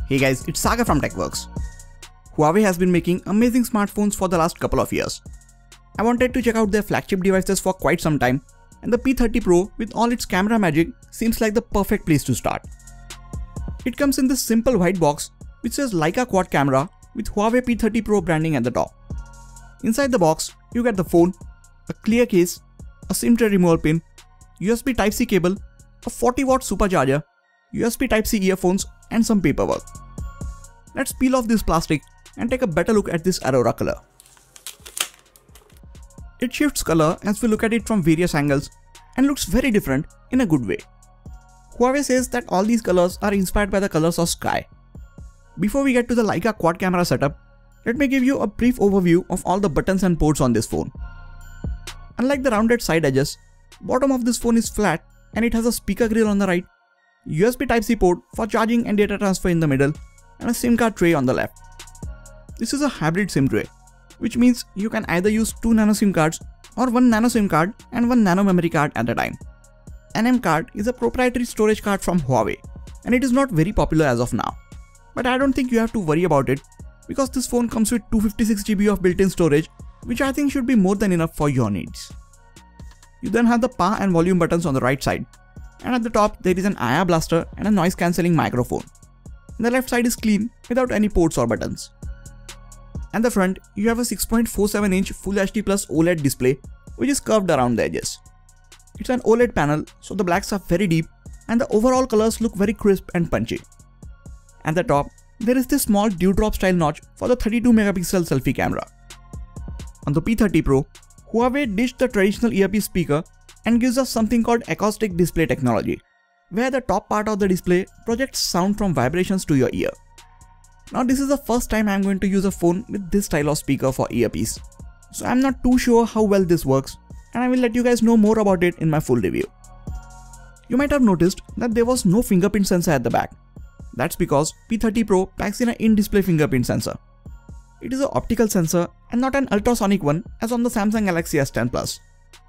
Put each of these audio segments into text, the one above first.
Hey guys, it's Saga from TechWorks. Huawei has been making amazing smartphones for the last couple of years. I wanted to check out their flagship devices for quite some time, and the P30 Pro with all its camera magic seems like the perfect place to start. It comes in this simple white box which says Leica quad camera with Huawei P30 Pro branding at the top. Inside the box, you get the phone, a clear case, a SIM tray removal pin, USB Type-C cable, a 40-watt supercharger, USB Type-C earphones, and some paperwork. Let's peel off this plastic and take a better look at this Aurora color. It shifts color as we look at it from various angles and looks very different in a good way. Huawei says that all these colors are inspired by the colors of sky. Before we get to the Leica quad camera setup, let me give you a brief overview of all the buttons and ports on this phone. Unlike the rounded side edges, bottom of this phone is flat and it has a speaker grill on the right, USB Type-C port for charging and data transfer in the middle, and a SIM card tray on the left. This is a hybrid SIM tray, which means you can either use 2 nano SIM cards or 1 nano SIM card and 1 nano memory card at a time. NM card is a proprietary storage card from Huawei, and it is not very popular as of now. But I don't think you have to worry about it because this phone comes with 256 GB of built-in storage, which I think should be more than enough for your needs. You then have the power and volume buttons on the right side, and at the top there is an IR blaster and a noise cancelling microphone. The left side is clean without any ports or buttons. At the front, you have a 6.47-inch Full HD Plus OLED display which is curved around the edges. It's an OLED panel, so the blacks are very deep and the overall colors look very crisp and punchy. At the top, there is this small dewdrop style notch for the 32-megapixel selfie camera. On the P30 Pro, Huawei ditched the traditional earpiece speaker and gives us something called acoustic display technology, where the top part of the display projects sound from vibrations to your ear. Now this is the first time I am going to use a phone with this style of speaker for earpiece, so I am not too sure how well this works, and I will let you guys know more about it in my full review. You might have noticed that there was no fingerprint sensor at the back. That's because P30 Pro packs in an in-display fingerprint sensor. It is an optical sensor and not an ultrasonic one as on the Samsung Galaxy S10 Plus.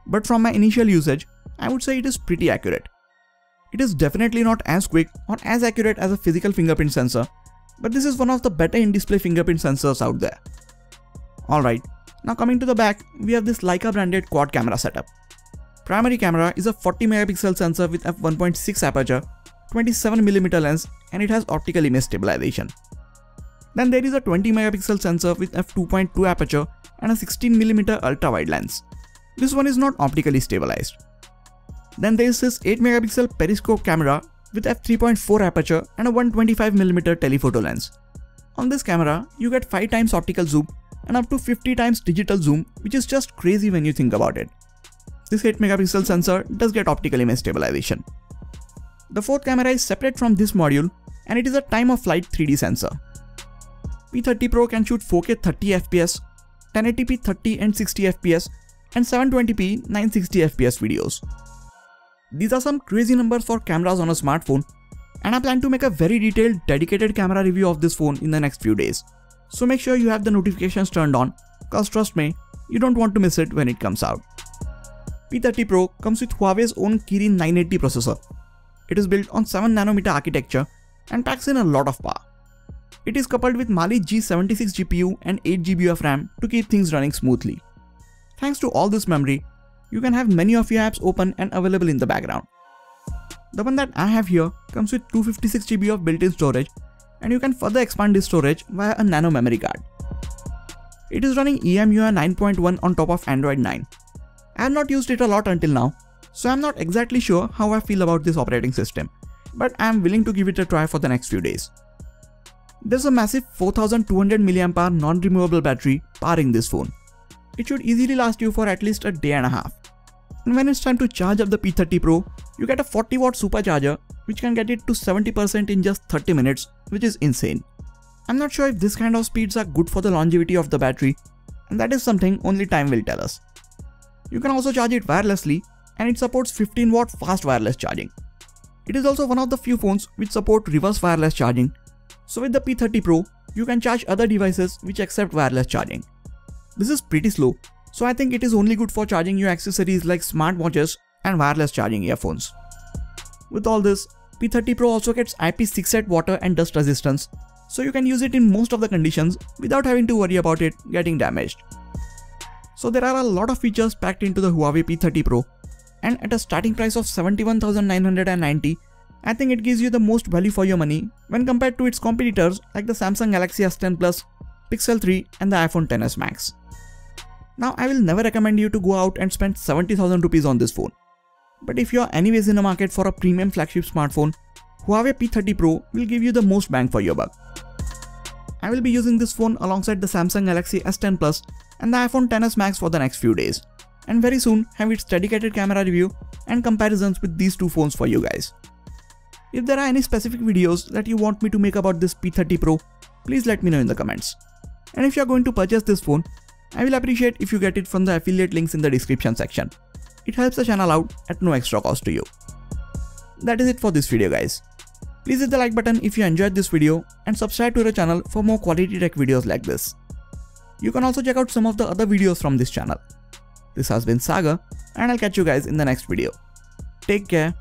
But from my initial usage, I would say it is pretty accurate. It is definitely not as quick or as accurate as a physical fingerprint sensor, but this is one of the better in-display fingerprint sensors out there. Alright, now coming to the back, we have this Leica branded quad camera setup. Primary camera is a 40-megapixel sensor with f1.6 aperture, 27mm lens, and it has optical image stabilization. Then there is a 20-megapixel sensor with f2.2 aperture and a 16mm ultra-wide lens. This one is not optically stabilized. Then there is this 8-megapixel periscope camera with f3.4 aperture and a 125mm telephoto lens. On this camera, you get 5 times optical zoom and up to 50 times digital zoom, which is just crazy when you think about it. This 8-megapixel sensor does get optical image stabilization. The fourth camera is separate from this module and it is a time-of-flight 3D sensor. P30 Pro can shoot 4K 30fps, 1080p 30 and 60fps, and 720p 960fps videos. These are some crazy numbers for cameras on a smartphone, and I plan to make a very detailed dedicated camera review of this phone in the next few days. So make sure you have the notifications turned on, cause trust me, you don't want to miss it when it comes out. P30 Pro comes with Huawei's own Kirin 980 processor. It is built on 7nm architecture and packs in a lot of power. It is coupled with Mali G76 GPU and 8GB of RAM to keep things running smoothly. Thanks to all this memory, you can have many of your apps open and available in the background. The one that I have here comes with 256GB of built-in storage, and you can further expand this storage via a nano memory card. It is running EMUI 9.1 on top of Android 9. I have not used it a lot until now, so I am not exactly sure how I feel about this operating system, but I am willing to give it a try for the next few days. There's a massive 4200 mAh non-removable battery powering this phone. It should easily last you for at least a day and a half. And when it's time to charge up the P30 Pro, you get a 40-watt supercharger which can get it to 70% in just 30 minutes, which is insane. I'm not sure if this kind of speeds are good for the longevity of the battery, and that is something only time will tell us. You can also charge it wirelessly, and it supports 15-watt fast wireless charging. It is also one of the few phones which support reverse wireless charging. So with the P30 Pro, you can charge other devices which accept wireless charging. This is pretty slow, so I think it is only good for charging your accessories like smartwatches and wireless charging earphones. With all this, P30 Pro also gets IP68 water and dust resistance, so you can use it in most of the conditions without having to worry about it getting damaged. So there are a lot of features packed into the Huawei P30 Pro, and at a starting price of 71,990, I think it gives you the most value for your money when compared to its competitors like the Samsung Galaxy S10 Plus, Pixel 3 and the iPhone XS Max. Now I will never recommend you to go out and spend 70,000 rupees on this phone. But if you are anyways in the market for a premium flagship smartphone, Huawei P30 Pro will give you the most bang for your buck. I will be using this phone alongside the Samsung Galaxy S10 Plus and the iPhone XS Max for the next few days, and very soon have its dedicated camera review and comparisons with these two phones for you guys. If there are any specific videos that you want me to make about this P30 Pro, please let me know in the comments. And if you are going to purchase this phone, I will appreciate if you get it from the affiliate links in the description section. It helps the channel out at no extra cost to you. That is it for this video guys. Please hit the like button if you enjoyed this video and subscribe to the channel for more quality tech videos like this. You can also check out some of the other videos from this channel. This has been Sagar, and I'll catch you guys in the next video. Take care.